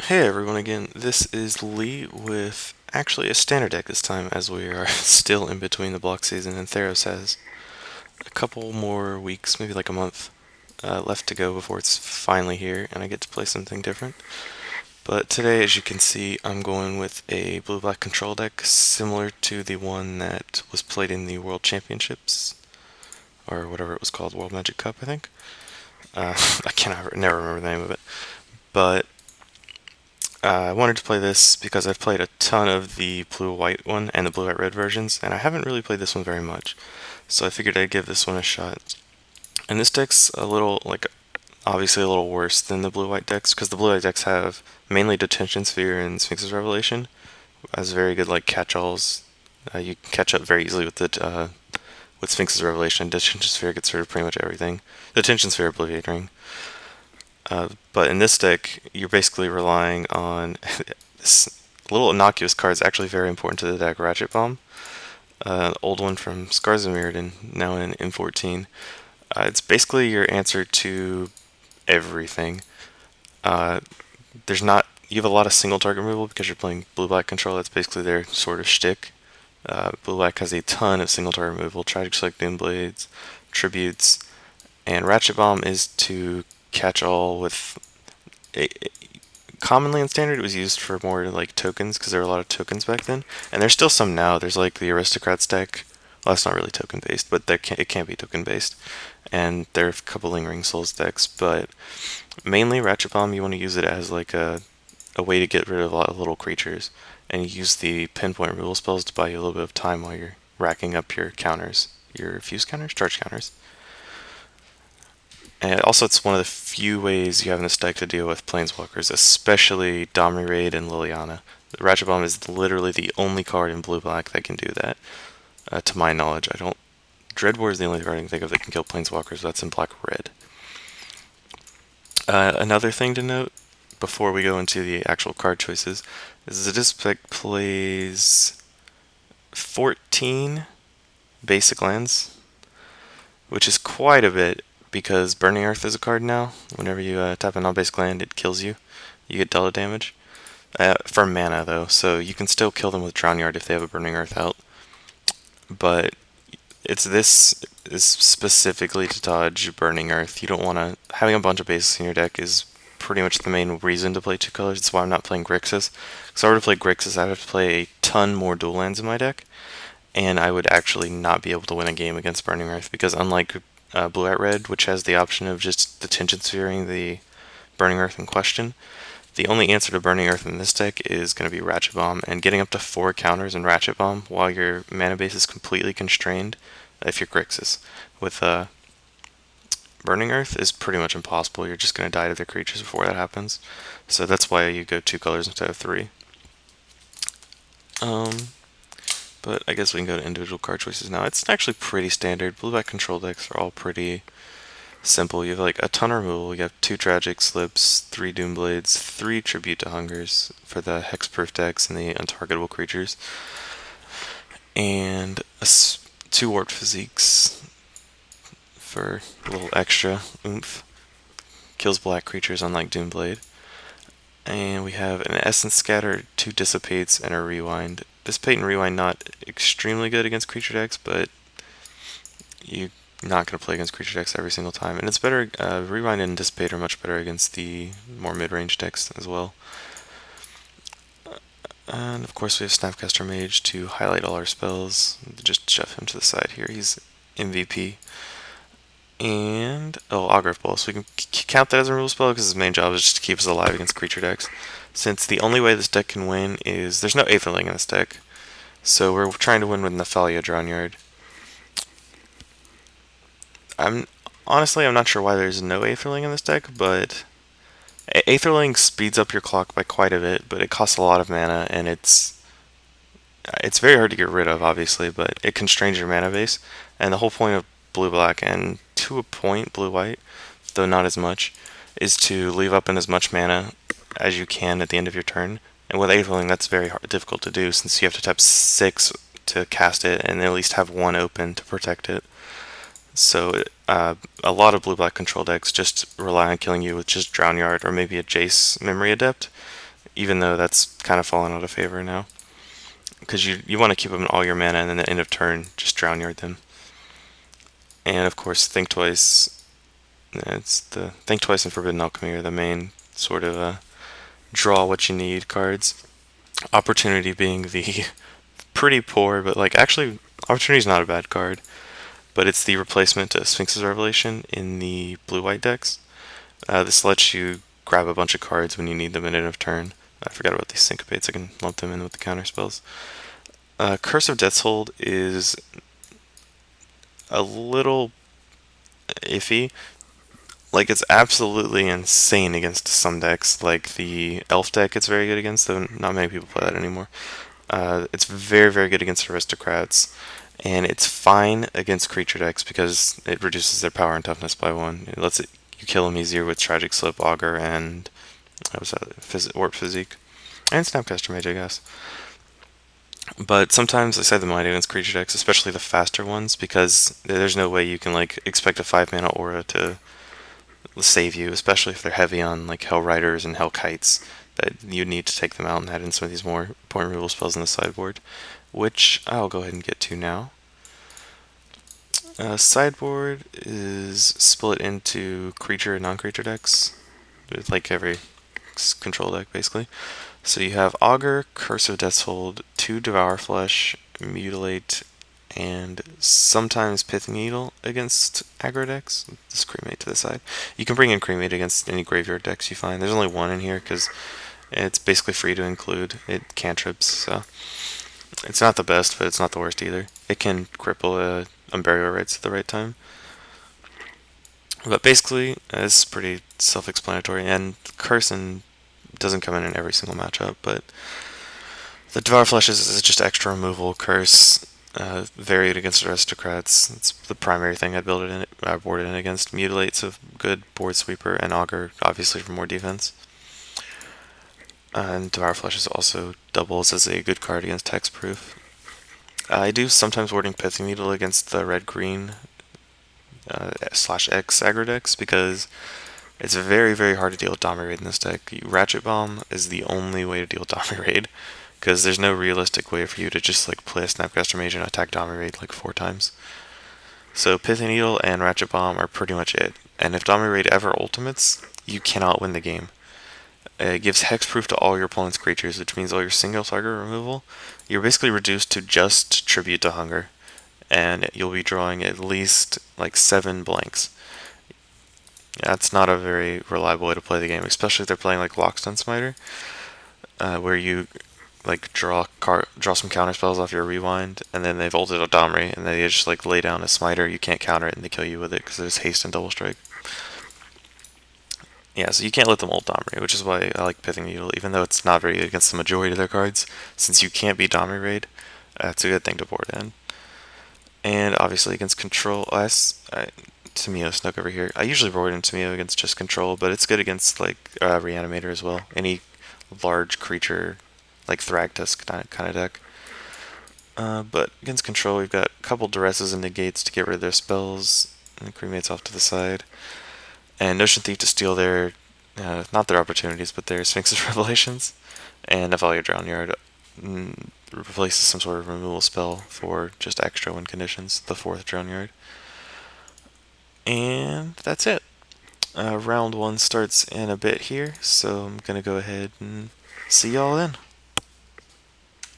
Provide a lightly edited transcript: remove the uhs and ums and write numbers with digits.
Hey everyone again, this is Lee with actually a standard deck this time as we are still in between the block season and Theros has a couple more weeks, maybe like a month, left to go before it's finally here and I get to play something different. But today, as you can see, I'm going with a blue-black control deck similar to the one that was played in the World Championships, or whatever it was called, World Magic Cup, I think. I cannot never remember the name of it. But I wanted to play this because I've played a ton of the blue-white one and the blue-white-red versions, and I haven't really played this one very much. So I figured I'd give this one a shot. And this deck's a little, like, obviously a little worse than the blue-white decks, because the blue-white decks have mainly Detention Sphere and Sphinx's Revelation as very good, like, catch-alls. You can catch up very easily with with Sphinx's Revelation. Detention Sphere gets rid of pretty much everything. Detention Sphere, Oblivion Ring. But in this deck, you're basically relying on this little innocuous card is actually very important to the deck, Ratchet Bomb. An old one from Scars of Mirrodin, now in M14. It's basically your answer to everything. Uh, there's not You have a lot of single target removal because you're playing blue-black control. That's basically their sort of shtick. Blue-black has a ton of single target removal. Tragic Select Doom Blades, Tributes, and Ratchet Bomb is to catch all with commonly in standard it was used for more like tokens because there were a lot of tokens back then, and there's still some now. There's like the aristocrats deck. Well, that's not really token based, but it can be token based, and there are a couple lingering souls decks. But mainly Ratchet Bomb, you want to use it as like a way to get rid of a lot of little creatures, and you use the pinpoint removal spells to buy you a little bit of time while you're racking up your counters, your fuse counters, charge counters. And also, it's one of the few ways you have in this deck to deal with Planeswalkers, especially Domri Raid and Liliana. The Ratchet Bomb is literally the only card in blue-black that can do that, to my knowledge. I don't. Dreadbore is the only card I can think of that can kill Planeswalkers, that's in black-red. Another thing to note before we go into the actual card choices is that this deck plays 14 basic lands, which is quite a bit because Burning Earth is a card now. Whenever you tap a non-basic land, it kills you. You get double damage. For mana, though, so you can still kill them with Drown Yard if they have a Burning Earth out. But this is specifically to dodge Burning Earth. You don't want to. Having a bunch of basics in your deck is pretty much the main reason to play two colors. That's why I'm not playing Grixis. Because if I were to play Grixis, I'd have to play a ton more dual lands in my deck, and I would actually not be able to win a game against Burning Earth because unlike Blue at Red, which has the option of just Detention Sphering the Burning Earth in question, the only answer to Burning Earth in this deck is going to be Ratchet Bomb, and getting up to 4 counters in Ratchet Bomb while your mana base is completely constrained, if you're Grixis, with Burning Earth is pretty much impossible. You're just going to die to the creatures before that happens. So that's why you go 2 colors instead of 3. But I guess we can go to individual card choices now. It's actually pretty standard. Blue-black control decks are all pretty simple. You have like a ton of removal. You have 2 Tragic Slips, 3 Doom Blades, 3 Tribute to Hungers for the Hexproof decks and the untargetable creatures, and 2 Warped Physiques for a little extra oomph. Kills black creatures unlike Doom Blade. And we have an Essence Scatter, 2 Dissipates, and a Rewind. Dissipate and Rewind not extremely good against creature decks, but you're not going to play against creature decks every single time. And it's better, Rewind and Dissipate are much better against the more mid-range decks as well. And of course we have Snapcaster Mage to highlight all our spells. Just shove him to the side here, he's MVP. And, Augur Bowl, so we can count that as a removal spell because his main job is just to keep us alive against creature decks. Since the only way this deck can win is, there's no Aetherling in this deck, so we're trying to win with Nephalia Drown Yard. Honestly, I'm not sure why there's no Aetherling in this deck, but Aetherling speeds up your clock by quite a bit, but it costs a lot of mana, and it's very hard to get rid of, obviously, but it constrains your mana base, and the whole point of blue-black, and to a point blue-white, though not as much, is to leave up in as much mana as you can at the end of your turn. And with Aetherling, that's very difficult to do, since you have to tap 6 to cast it, and at least have 1 open to protect it. So a lot of blue-black control decks just rely on killing you with just Drown Yard or maybe a Jace Memory Adept. even though that's kind of fallen out of favor now. Because you want to keep them in all your mana, and then at the end of turn, just drown yard them. And of course, Think Twice. It's the Think Twice and Forbidden Alchemy are the main sort of draw what you need cards. Opportunity being the pretty poor, but like actually, Opportunity is not a bad card, but it's the replacement to Sphinx's Revelation in the blue-white decks. This lets you grab a bunch of cards when you need them at end of turn. I forgot about these syncopates. I can lump them in with the counter spells. Curse of Death's Hold is a little iffy. Like, it's absolutely insane against some decks. Like the Elf deck, it's very good against, though not many people play that anymore. It's very, very good against Aristocrats. And it's fine against creature decks because it reduces their power and toughness by 1. It lets you kill them easier with Tragic Slip, Augur, and what was that? Warp Physique. And Snapcaster Mage, I guess. But sometimes I side the mind against creature decks, especially the faster ones, because there's no way you can like expect a 5-mana aura to save you, especially if they're heavy on like Hell Riders and Hell Kites. That you need to take them out and add in some of these more point removal spells in the sideboard, which I'll go ahead and get to now. Sideboard is split into creature and non-creature decks, with like every control deck basically. So you have Augur, Curse of Death's Hold, 2 Devour Flesh, Mutilate, and sometimes Pithing Needle against aggro decks. Just Cremate to the side. You can bring in Cremate against any graveyard decks you find. There's only one in here because it's basically free to include. It cantrips, so it's not the best, but it's not the worst either. It can cripple a Unburial Rites at the right time. But basically, it's pretty self-explanatory, and Carson doesn't come in every single matchup, but the Devour Flesh is just extra removal, curse, varied against Aristocrats. It's the primary thing I'd build it in. I board it in against. Mutilate's a good board sweeper, and Augur obviously for more defense. And Devour Flesh is also doubles as a good card against Hexproof. I do sometimes warding Pithing Needle against the red-green /X aggro decks because it's very, very hard to deal with Dominated in this deck. Ratchet Bomb is the only way to deal with Dominated because there's no realistic way for you to just like play a Snapcaster Mage and attack Dominated like 4 times. So Pithing Needle and Ratchet Bomb are pretty much it. And if Dominated ever ultimates, you cannot win the game. It gives hexproof to all your opponent's creatures, which means all your single target removal, you're basically reduced to just Tribute to Hunger. And you'll be drawing at least like 7 blanks. That's not a very reliable way to play the game, especially if they're playing like Lockstone Smiter, where you like draw some counter spells off your rewind, and then they've ulted a Domri, and they just like lay down a Smiter. You can't counter it, and they kill you with it because there's haste and double strike. Yeah, so you can't let them ult Domri, which is why I like Pithing Needle, even though it's not very good against the majority of their cards. Since you can't beat Domri raid, it's a good thing to board in. And obviously against control, Tameo snuck over here. I usually board in Tameo against just control, but it's good against like Reanimator as well. Any large creature, like Thragtusk kind of deck. But against control, we've got a couple duresses and negates to get rid of their spells, and Cremate's off to the side. And Notion Thief to steal their, not their opportunities, but their Sphinx's Revelations. And Navalia Drown Yard replaces some sort of removal spell for just extra win conditions, the 4th Drown Yard. And that's it. Round 1 starts in a bit here, so I'm going to go ahead and see y'all then.